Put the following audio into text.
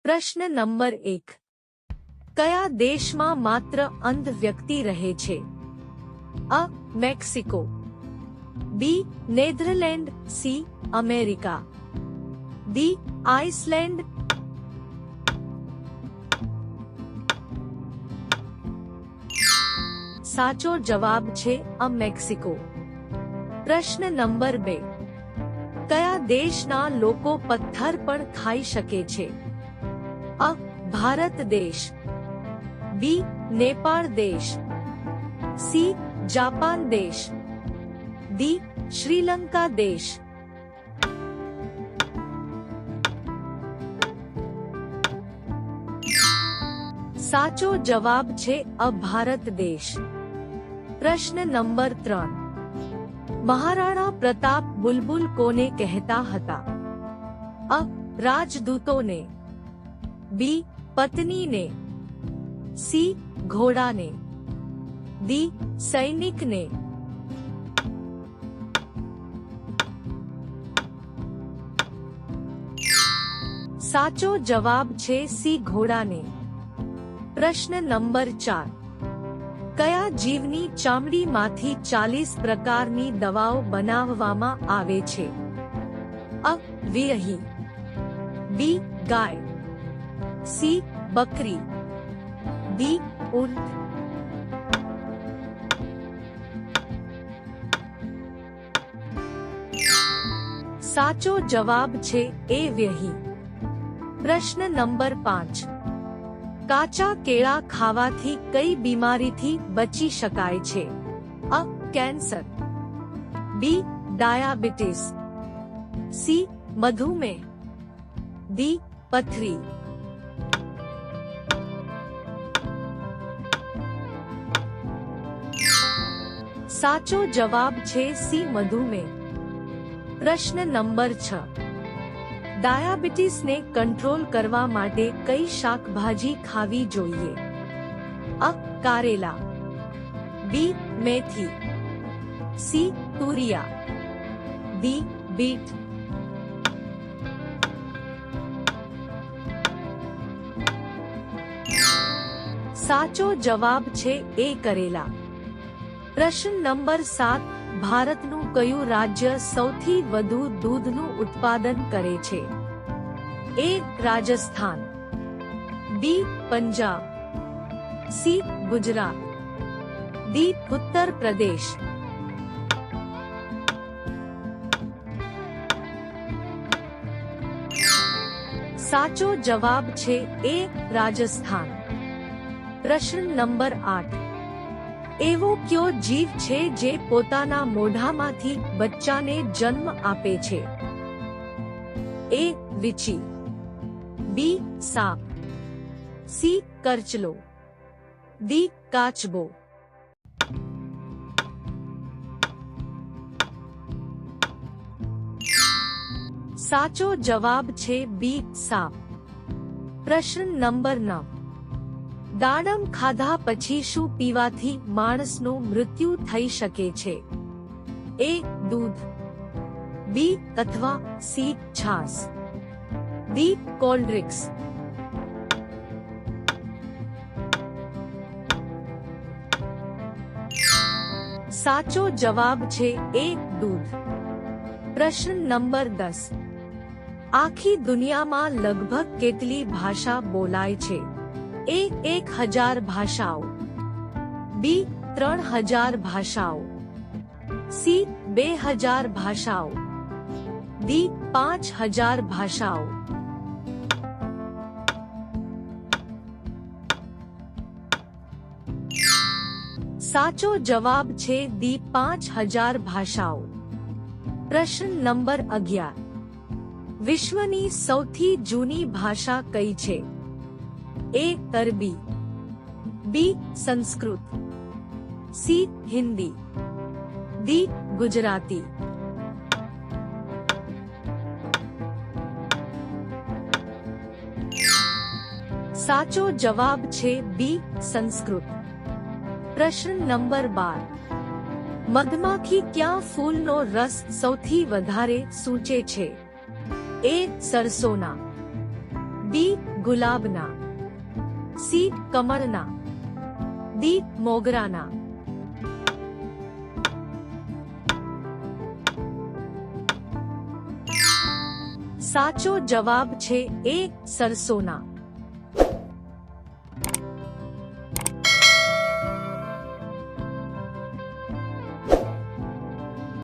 પ્રશ્ન નંબર 1. કયા દેશમાં માત્ર અંધ વ્યક્તિ રહે છે? અ. Mexico, B. Netherland, C. America, D. Iceland. સાચો જવાબ છે અ. મેક્સિકો. પ્રશ્ન નંબર 2. કયા દેશના લોકો પથ્થર પણ ખાઈ શકે છે? અ. ભારત દેશ, બી. નેપાળ દેશ, સી. જાપાન દેશ, ડી. શ્રીલંકા દેશ. સાચો જવાબ છે અ. ભારત દેશ. પ્રશ્ન નંબર 3. મહારાણા પ્રતાપ બુલબુલ કોને કહેતા હતા? અ. રાજદૂતોને, બી. પત્નીને, સી. ઘોડાને, ડી. સૈનિકને. સાચો જવાબ છે સી. ઘોડાને. પ્રશ્ન નંબર 4. કયા જીવની ચામડીમાંથી 40 પ્રકારની દવાઓ બનાવવામાં આવે છે? અ. વિરહી, બી. ગાય, સી. બકરી, ડી. ઊંટ. સાચો જવાબ છે એ. વ્યહી. પ્રશ્ન નંબર 5. કાચા કેળા ખાવાથી કઈ બીમારીથી બચી શકાય છે? અ. Cancer, B. Diabetes, C. મધુમેહ, ડી. પથરી. સાચો જવાબ છે સી. મધુમેહ. પ્રશ્ન નંબર 6. ડાયાબિટીસને કંટ્રોલ કરવા માટે કઈ શાકભાજી ખાવી જોઈએ? અ. કારેલા, બી. મેથી, સી. તુરિયા, ડી. બીટ. સાચો જવાબ છે એ. કરેલા. પ્રશ્ન નંબર 7. ભારતનું કયું રાજ્ય સૌથી વધુ દૂધનું ઉત્પાદન કરે છે? એ. રાજસ્થાન, બી. પંજાબ, સી. ગુજરાત, ડી. ઉત્તર પ્રદેશ. સાચો જવાબ છે એ. રાજસ્થાન. પ્રશ્ન નંબર 8. એવો કયો જીવ છે જે પોતાના મોઢામાંથી બચ્ચાને જન્મ આપે છે? એ. વીંછી, બી. સાપ, સી. કરચલો, ડી. કાચબો. સાચો જવાબ છે બી. સાપ. પ્રશ્ન નંબર 9. દાડમ ખાધા પછી શું પીવાથી માણસનું મૃત્યુ થઈ શકે છે? એ. દૂધ, બી. અથવા સી. છાશ, ડી. Cold drinks. સાચો જવાબ છે એ. દૂધ. પ્રશ્ન નંબર 10. આખી દુનિયામાં લગભગ કેટલી ભાષા બોલાય છે? એ. 1000 ભાષાઓ, બી. 3000 ભાષાઓ, સી. 2000 ભાષાઓ, ડી. 5000 ભાષાઓ. સાચો જવાબ છે ડી. 5000 ભાષાઓ. પ્રશ્ન નંબર 11. વિશ્વની સૌથી જૂની ભાષા કઈ છે? એ. અરબી, બી. સંસ્કૃત, સી. હિન્દી, ડી. ગુજરાતી. સાચો જવાબ છે બી. સંસ્કૃત. પ્રશ્ન નંબર 12. મધમાખી ક્યાં ફૂલનો રસ સૌથી વધારે સૂચે છે? એ. સરસોના, બી. ગુલાબના, સી કમળના, ડી મોગરાના. સાચો જવાબ છે એ સરસોના.